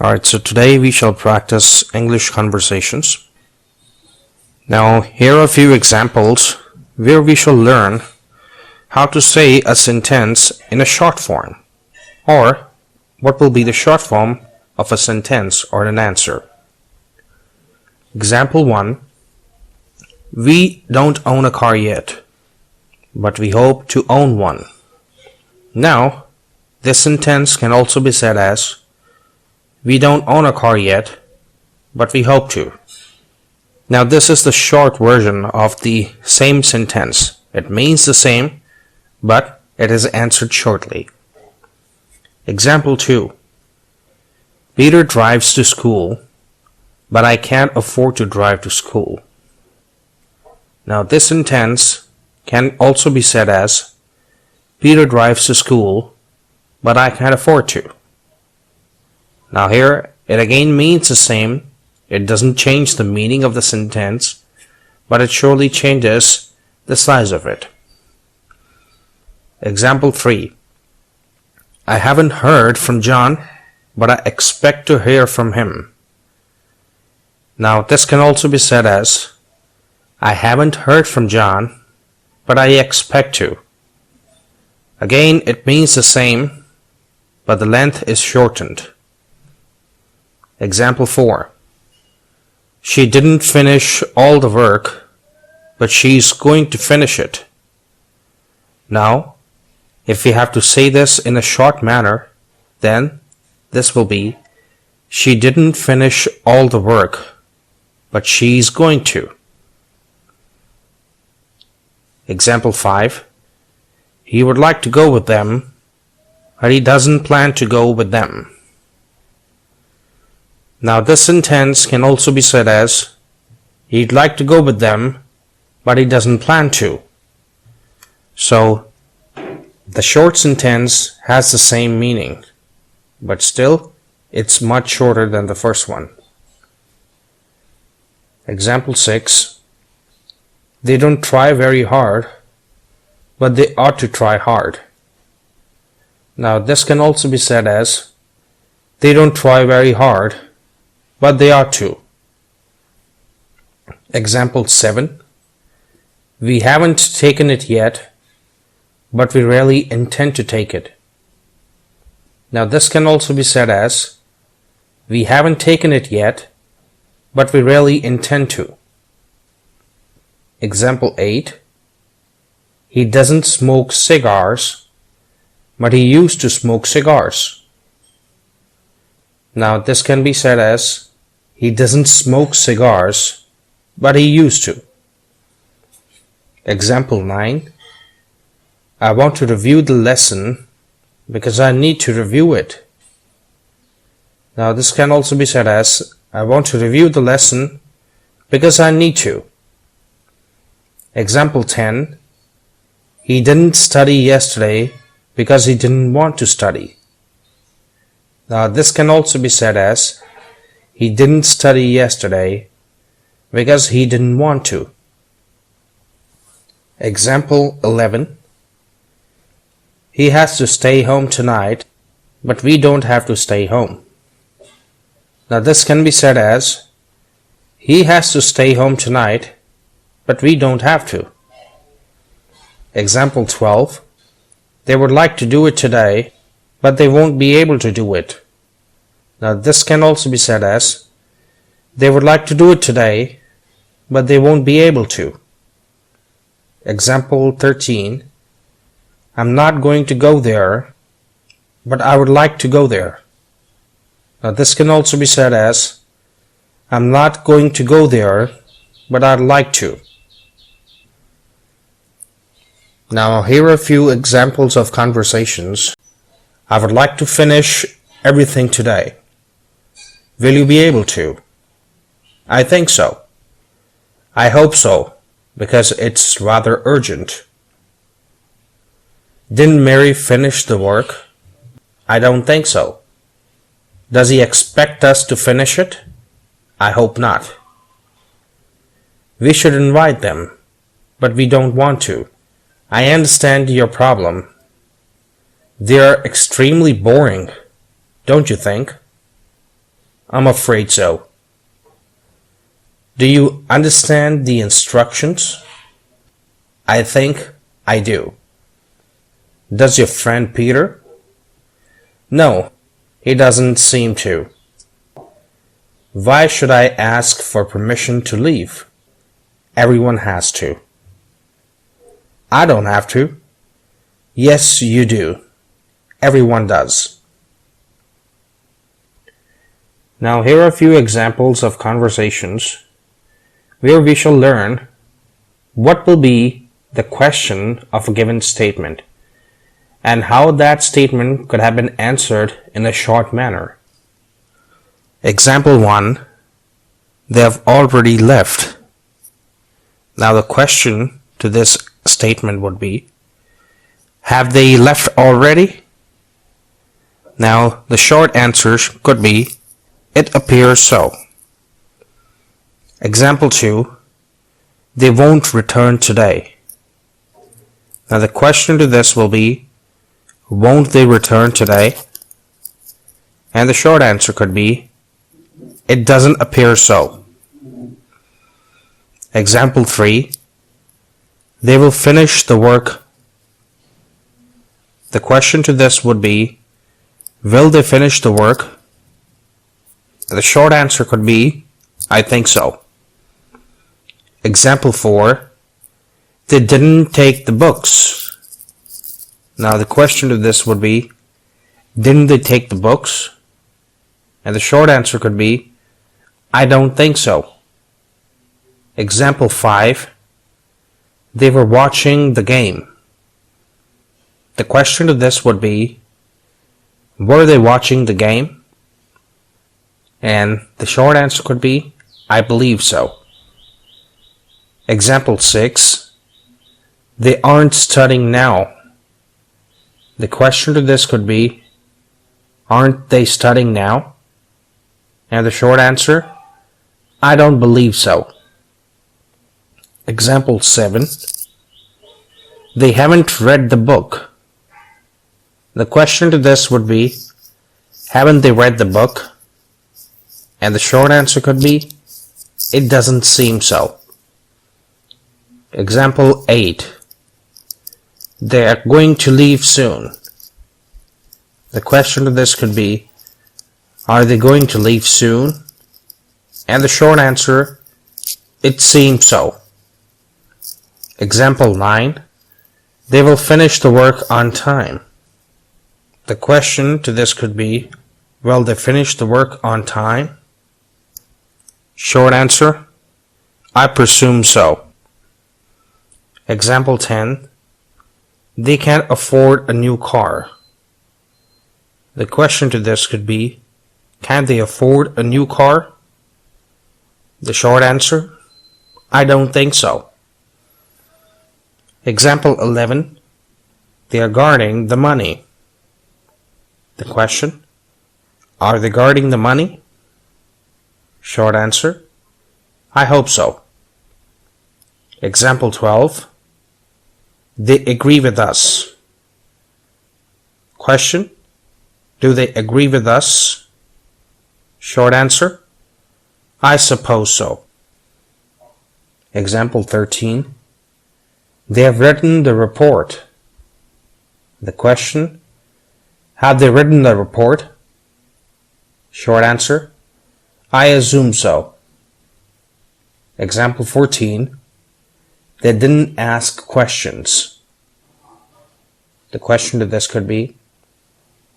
Alright, so today we shall practice English conversations. Now, here are a few examples where we shall learn how to say a sentence in a short form, or what will be the short form of a sentence or an answer. Example 1. We don't own a car yet, but we hope to own one. Now, this sentence can also be said as we don't own a car yet, but we hope to. Now this is the short version of the same sentence. It means the same, but it is answered shortly. Example 2. Peter drives to school, but I can't afford to drive to school. Now this sentence can also be said as Peter drives to school, but I can't afford to. Now here, it again means the same. It doesn't change the meaning of the sentence, but it surely changes the size of it. Example 3. I haven't heard from John, but I expect to hear from him. Now this can also be said as I haven't heard from John, but I expect to. Again, it means the same, but the length is shortened. Example 4. She didn't finish all the work, but she's going to finish it. Now, if we have to say this in a short manner, then this will be she didn't finish all the work, but she's going to. Example 5. He would like to go with them, but he doesn't plan to go with them. Now this sentence can also be said as he'd like to go with them, but he doesn't plan to. So the short sentence has the same meaning, but still it's much shorter than the first one. Example 6. They don't try very hard, but they ought to try hard. Now this can also be said as they don't try very hard, but they ought to. Example 7. We haven't taken it yet, but we really intend to take it. Now this can also be said as we haven't taken it yet, but we really intend to. Example 8. He doesn't smoke cigars, but he used to smoke cigars. Now this can be said as he doesn't smoke cigars, but he used to. Example 9. I want to review the lesson because I need to review it. Now this can also be said as I want to review the lesson because I need to. Example 10. He didn't study yesterday because he didn't want to study. Now this can also be said as he didn't study yesterday because he didn't want to. Example 11. He has to stay home tonight, but we don't have to stay home. Now this can be said as he has to stay home tonight, but we don't have to. Example 12. They would like to do it today, but they won't be able to do it. Now this can also be said as they would like to do it today, but they won't be able to. Example 13. I'm not going to go there, but I would like to go there. Now this can also be said as I'm not going to go there, but I'd like to. Now here are a few examples of conversations. I would like to finish everything today. Will you be able to? I think so. I hope so, because it's rather urgent. Didn't Mary finish the work? I don't think so. Does he expect us to finish it? I hope not. We should invite them, but we don't want to. I understand your problem. They're extremely boring, don't you think? I'm afraid so. Do you understand the instructions? I think I do. Does your friend Peter? No, he doesn't seem to. Why should I ask for permission to leave? Everyone has to. I don't have to. Yes, you do. Everyone does. Now here are a few examples of conversations where we shall learn what will be the question of a given statement and how that statement could have been answered in a short manner. Example 1. They have already left. Now the question to this statement would be, have they left already? Now the short answers could be, it appears so. Example 2. They won't return today. Now the question to this will be, won't they return today? And the short answer could be, it doesn't appear so. Example 3. They will finish the work. The question to this would be, will they finish the work? The short answer could be, I think so. Example 4. They didn't take the books. Now the question to this would be, didn't they take the books? And the short answer could be, I don't think so. Example 5. They were watching the game. The question to this would be, were they watching the game? And the short answer could be, I believe so. Example 6. They aren't studying now. The question to this could be, aren't they studying now? And the short answer, I don't believe so. Example 7. They haven't read the book. The question to this would be, haven't they read the book? And the short answer could be, it doesn't seem so. Example 8. They are going to leave soon. The question to this could be, are they going to leave soon? And the short answer, it seems so. Example 9. They will finish the work on time. The question to this could be, will they finish the work on time? Short answer, I presume so. Example 10. They can't afford a new car. The question to this could be, can they afford a new car? The short answer, I don't think so. Example 11. They are guarding the money. The question, are they guarding the money? Short answer, I hope so. Example 12. They agree with us. Question, do they agree with us? Short answer, I suppose so. Example 13. They have written the report. The question, have they written the report? Short answer, I assume so. Example 14. They didn't ask questions. The question to this could be,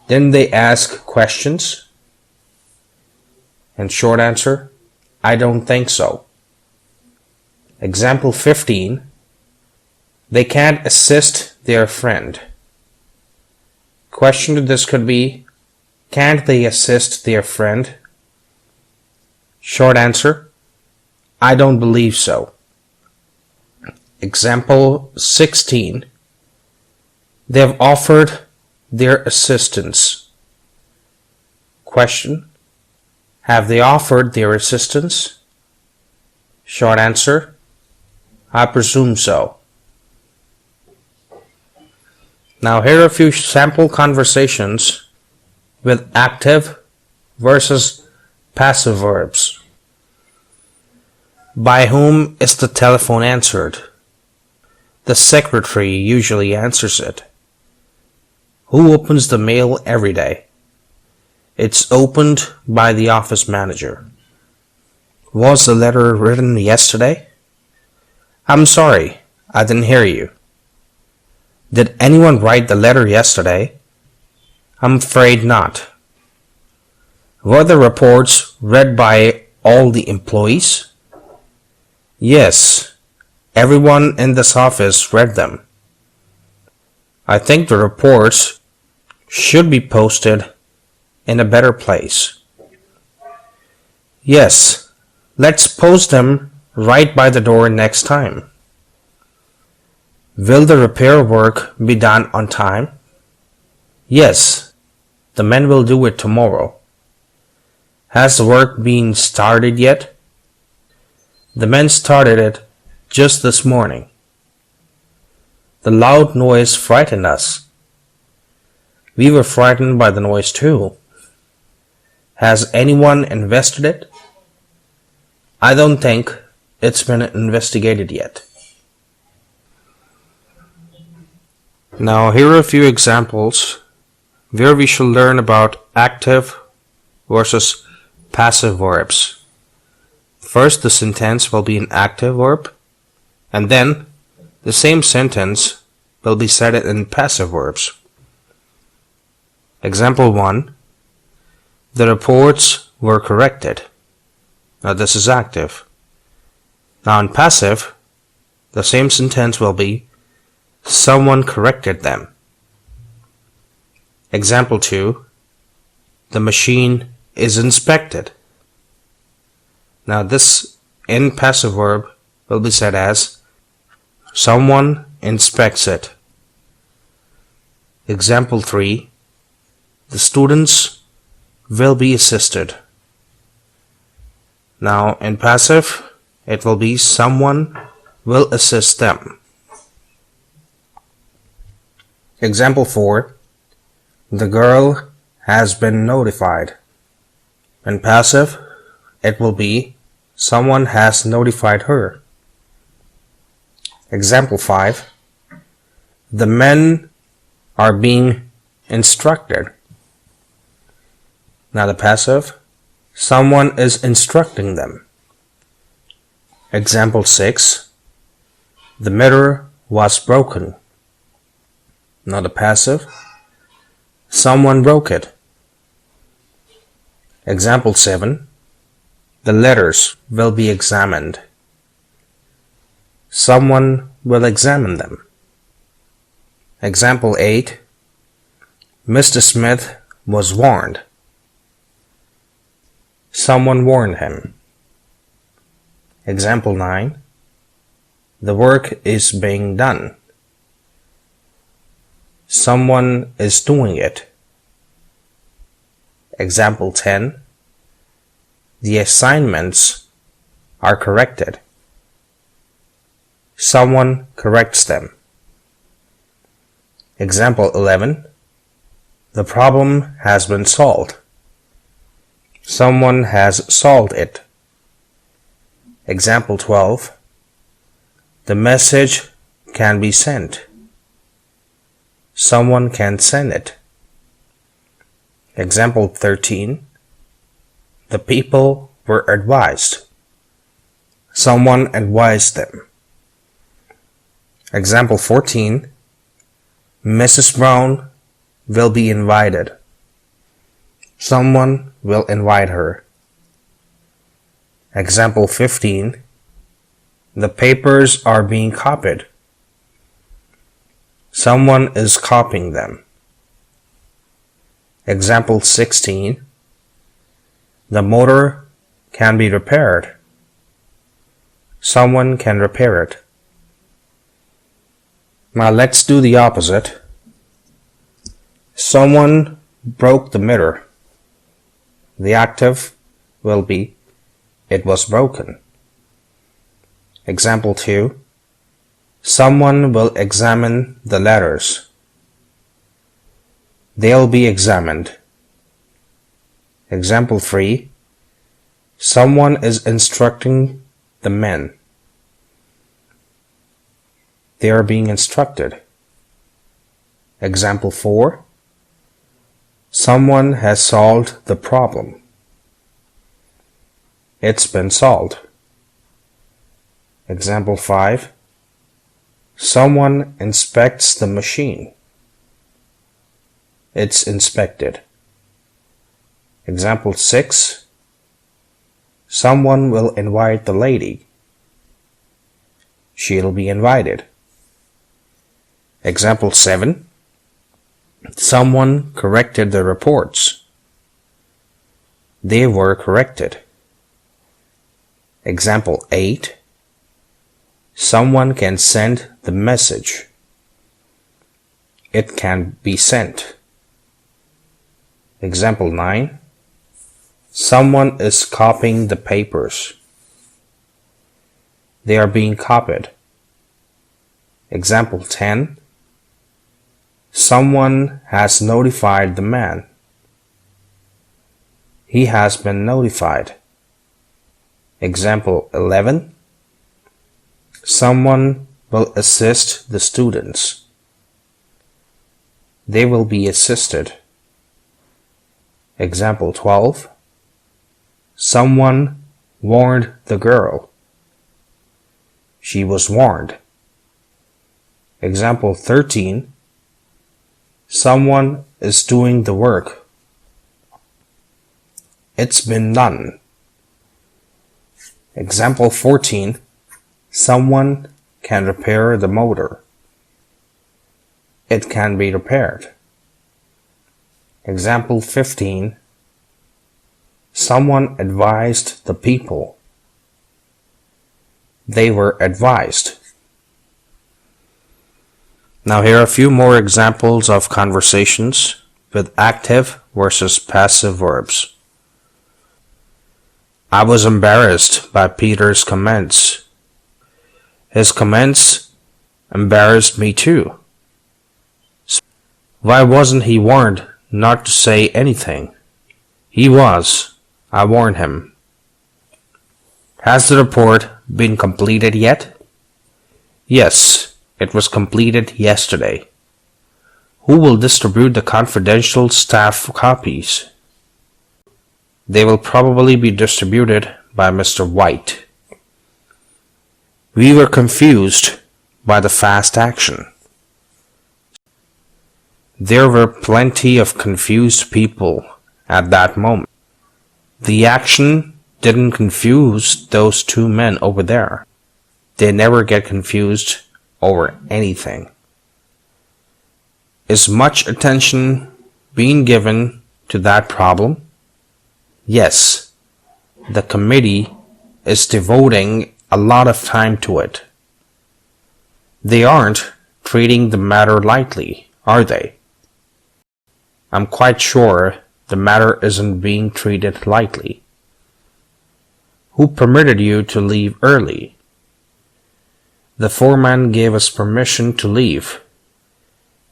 didn't they ask questions? And short answer, I don't think so. Example 15. They can't assist their friend. Question to this could be, can't they assist their friend? Short answer, I don't believe so. Example 16. They have offered their assistance. Question, have they offered their assistance? Short answer, I presume so. Now here are a few sample conversations with active versus Passive verbs. By whom is the telephone answered? The secretary usually answers it. Who opens the mail every day? It's opened by the office manager. Was the letter written yesterday? I'm sorry, I didn't hear you. Did anyone write the letter yesterday? I'm afraid not. Were the reports read by all the employees? Yes, everyone in this office read them. I think the reports should be posted in a better place. Yes, let's post them right by the door next time. Will the repair work be done on time? Yes, the men will do it tomorrow. Has the work been started yet? The men started it just this morning. The loud noise frightened us. We were frightened by the noise too. Has anyone investigated it? I don't think it's been investigated yet. Now here are a few examples where we shall learn about active versus passive verbs. First, the sentence will be an active verb, and then the same sentence will be said in passive verbs. Example 1. The reports were corrected. Now this is active. Now in passive, the same sentence will be someone corrected them. Example 2. The machine is inspected. Now this in passive verb will be said as someone inspects it. Example 3. The students will be assisted. Now in passive it will be someone will assist them. Example 4. The girl has been notified. In passive, it will be someone has notified her. Example 5. The men are being instructed. Now the passive, someone is instructing them. Example 6. The mirror was broken. Now the passive, someone broke it. Example 7. The letters will be examined. Someone will examine them. Example 8. Mr. Smith was warned. Someone warned him. Example 9. The work is being done. Someone is doing it. Example 10. The assignments are corrected. Someone corrects them. Example 11. The problem has been solved. Someone has solved it. Example 12. The message can be sent. Someone can send it. Example 13. The people were advised. Someone advised them. Example 14. Mrs. Brown will be invited. Someone will invite her. Example 15. The papers are being copied. Someone is copying them. Example 16. The motor can be repaired. Someone can repair it. Now let's do the opposite. Someone broke the mirror. The active will be it was broken. Example 2. Someone will examine the letters. They'll be examined. Example 3. Someone is instructing the men. They are being instructed. Example 4. Someone has solved the problem. It's been solved. Example 5. Someone inspects the machine. It's inspected. Example 6. Someone will invite the lady. She'll be invited. Example 7. Someone corrected the reports. They were corrected. Example 8. Someone can send the message. It can be sent. Example 9. Someone is copying the papers. They are being copied. Example 10. Someone has notified the man. He has been notified. Example 11. Someone will assist the students. They will be assisted. Example 12. Someone warned the girl. She was warned. Example 13. Someone is doing the work. It's been done. Example 14. Someone can repair the motor. It can be repaired. Example 15. Someone advised the people. They were advised. Now here are a few more examples of conversations with active versus passive verbs. I was embarrassed by Peter's comments. His comments embarrassed me too. Why wasn't he warned not to say anything? He was. I warned him. Has the report been completed yet? Yes. It was completed yesterday. Who will distribute the confidential staff copies? They will probably be distributed by Mr. White. We were confused by the fast action. There were plenty of confused people at that moment. The action didn't confuse those two men over there. They never get confused over anything. Is much attention being given to that problem? Yes, the committee is devoting a lot of time to it. They aren't treating the matter lightly, are they? I'm quite sure the matter isn't being treated lightly. Who permitted you to leave early? The foreman gave us permission to leave.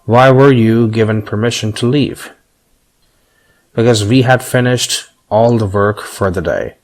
Why were you given permission to leave? Because we had finished all the work for the day.